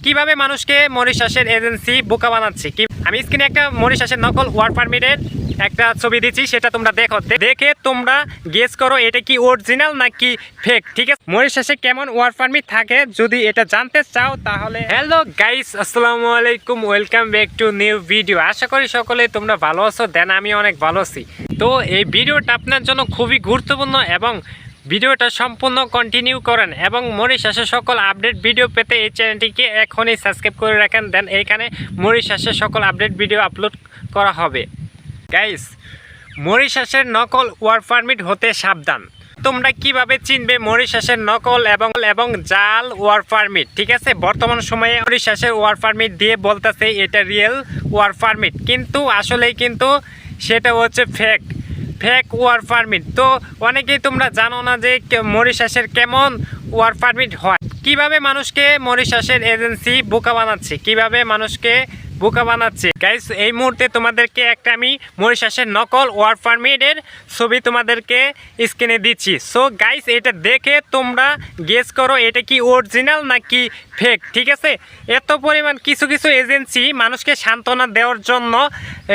কিভাবে মানুষকে মরিশাসের এজেন্সি বোকা বানাচ্ছে কি আমি স্ক্রিনে একটা মরিশাসের নকল ওয়ার্ক পারমিটের একটা ছবি দিচ্ছি, সেটা তোমরা দেখে তোমরা গেস করো এটা কি অরিজিনাল নাকি ফেক। ঠিক আছে, মরিশাসে কেমন ওয়ার্ক পারমিট থাকে যদি এটা জানতে চাও তাহলে হ্যালো গাইস, আসসালামু আলাইকুম, welcome back to new video. আশা করি সকলে তোমরা ভালো আছো, দেন আমি অনেক ভালো আছি। তো এই ভিডিওটা আপনার জন্য খুবই গুরুত্বপূর্ণ এবং ভিডিওটা সম্পূর্ণ কন্টিনিউ করেন এবং মরিশাসের সকল আপডেট ভিডিও পেতে এই চ্যানেলটিকে এখনই সাবস্ক্রাইব করে রাখেন। দেন এইখানে মরিশাসের সকল আপডেট ভিডিও আপলোড করা হবে। গাইস, মরিশাসের নকল ওয়ার্ক পারমিট হতে সাবধান। তোমরা কিভাবে চিনবে মরিশাসের নকল এবং জাল ওয়ার্ক পারমিট? ঠিক আছে, বর্তমান সময়ে মরিশাসের ওয়ার্ক পারমিট দিয়ে বলতেছে এটা রিয়েল ওয়ার্ক পারমিট, কিন্তু আসলেই কিন্তু সেটা হচ্ছে ফেক ওয়ার্ক পারমিট। তো অনেকেই তোমরা জানো না যে মরিশাসের কেমন ওয়ার্ক পারমিট হয়, কিভাবে মানুষকে মরিশাসের এজেন্সি বোকা বানাচ্ছে, গাইস এই মুহূর্তে তোমাদেরকে একটা আমি মরিশাসের নকল ওয়ার্ক পারমিটের ছবি তোমাদেরকে স্ক্রিনে দিচ্ছি। সো গাইস, এটা দেখে তোমরা গেস করো এটা কি অরিজিনাল নাকি ফেক। ঠিক আছে, এত পরিমাণ কিছু এজেন্সি মানুষকে সান্ত্বনা দেওয়ার জন্য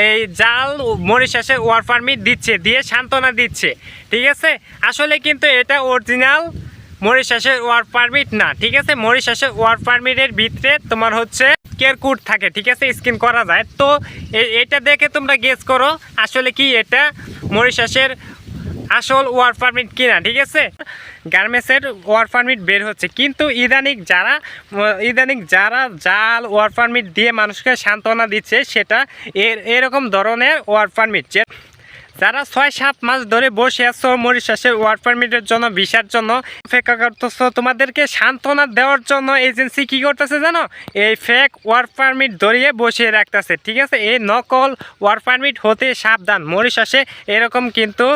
এই জাল মরিশাসের ওয়ার্ক পারমিট দিয়ে সান্ত্বনা দিচ্ছে। ঠিক আছে, আসলে কিন্তু এটা অরিজিনাল মরিশাসের ওয়ার্ক পারমিট না। ঠিক আছে, মরিশাসের ওয়ার্ক পারমিটের ভিতরে তোমার হচ্ছে কেয়ার কোড থাকে। ঠিক আছে, স্ক্যান করা যায়। তো এটা দেখে তোমরা গেস করো আসলে কি এটা মরিশাসের আসল ওয়ার্ক পারমিট কিনা। ঠিক আছে, গার্মেন্টসের ওয়ার্ক পারমিট বের হচ্ছে, কিন্তু ইদানিং যারা জাল ওয়ার্ক পারমিট দিয়ে মানুষকে সান্ত্বনা দিচ্ছে সেটা এরকম ধরনের ওয়ার্ক পারমিট। যারা 6-7 মাস ধরে বসে আছো মরিশাসের ওয়ার্ক পারমিটের জন্য, ভিসার জন্য অপেক্ষা করতেছো, তোমাদেরকে সান্ত্বনা দেওয়ার জন্য এজেন্সি কি করতেছে জানো? এই ফেক ওয়ার্ক পারমিট ধরিয়ে বসিয়ে রাখতেছে। ঠিক আছে, এই নকল ওয়ার্ক পারমিট হতে সাবধান। মরিশাসে এরকম কিন্তু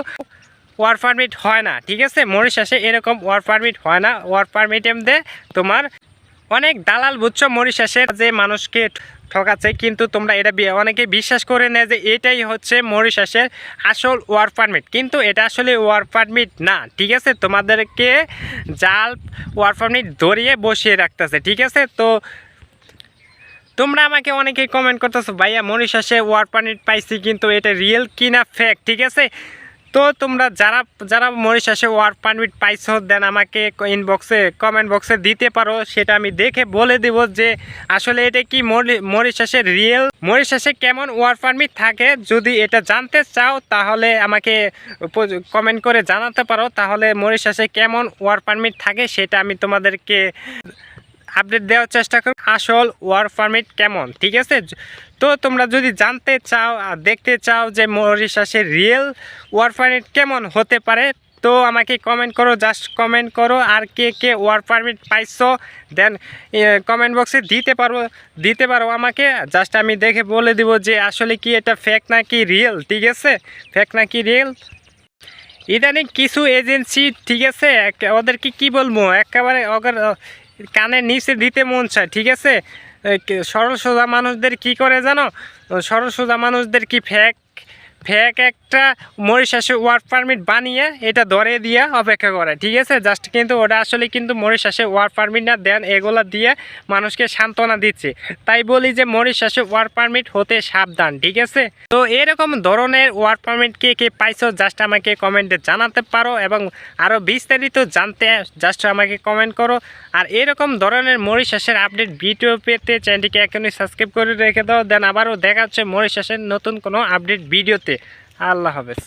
ওয়ার্ক পারমিট হয় না। ঠিক আছে, মরিশাসে এরকম ওয়ার্ক পারমিট হয় না। ওয়ার্ক পারমিট এমনি তোমার অনেক দালাল বুঝছো মরিশাসের যে মানুষকে ঠকাচ্ছে, কিন্তু তোমরা এটা অনেকে বিশ্বাস করে নেয় যে এটাই হচ্ছে মরিশাসের আসল ওয়ার্ক পারমিট, কিন্তু এটা আসলে ওয়ার্ক পারমিট না। ঠিক আছে, তোমাদেরকে জাল ওয়ার্ক পারমিট ধরিয়ে বসিয়ে রাখতেছে। ঠিক আছে, তো তোমরা আমাকে অনেকেই কমেন্ট করতেছো ভাইয়া মরিশাসে ওয়ার্ক পারমিট পাইছি, কিন্তু এটা রিয়েল কিনা ফেক। ঠিক আছে, তো তোমরা যারা মরিশাসে ওয়ার্ক পারমিট পাইছো দেন আমাকে কমেন্ট বক্সে দিতে পারো, সেটা আমি দেখে বলে দেব যে আসলে এটা কি মরিশাসের রিয়েল। মরিশাসে কেমন ওয়ার্ক পারমিট থাকে যদি এটা জানতে চাও তাহলে আমাকে কমেন্ট করে জানাতে পারো, তাহলে মরিশাসে কেমন ওয়ার্ক পারমিট থাকে সেটা আমি তোমাদেরকে আপডেট দেওয়ার চেষ্টা করব, আসল ওয়ার্ক পারমিট কেমন। ঠিক আছে, তো তোমরা যদি জানতে চাও আর দেখতে চাও যে মরিশাসের রিয়েল ওয়ার্ক পারমিট কেমন হতে পারে, তো আমাকে কমেন্ট করো, জাস্ট কমেন্ট করো। আর কে ওয়ার্ক পারমিট পাইছো দেন কমেন্ট বক্সে দিতে পারো আমাকে, জাস্ট আমি দেখে বলে দিব যে আসলে কি এটা ফেক নাকি রিয়েল। ঠিক আছে, ফেক নাকি রিয়েল। ইদানিং কিছু এজেন্সি, ঠিক আছে, ওদেরকে কি বলবো, একেবারে কানের নিচে দিতে মন চায়। ঠিক আছে, সরল সোজা মানুষদের কি করে জানো? সরল সোজা মানুষদের কি ফেক একটা মরিশাসে ওয়ার্ক পারমিট বানিয়ে এটা ধরে দিয়ে অপেক্ষা করে। ঠিক আছে, জাস্ট কিন্তু ওটা আসলে কিন্তু মরিশাসে ওয়ার্ক পারমিট না, দেন এগুলো দিয়ে মানুষকে সান্ত্বনা দিচ্ছে। তাই বলি যে মরিশাসে ওয়ার্ক পারমিট হতে সাবধান। ঠিক আছে, তো এরকম ধরনের ওয়ার্ক পারমিট কে পাইছো জাস্ট আমাকে কমেন্টে জানাতে পারো, এবং আরও বিস্তারিত জানতে জাস্ট আমাকে কমেন্ট করো। আর এরকম ধরনের মরিশাসের আপডেট ভিডিও পেতে চ্যানেলটিকে এখনই সাবস্ক্রাইব করে রেখে দাও। দেন আবারও দেখা হচ্ছে মরিশাসের নতুন কোনো আপডেট ভিডিওতে। আল্লাহ হাফেজ।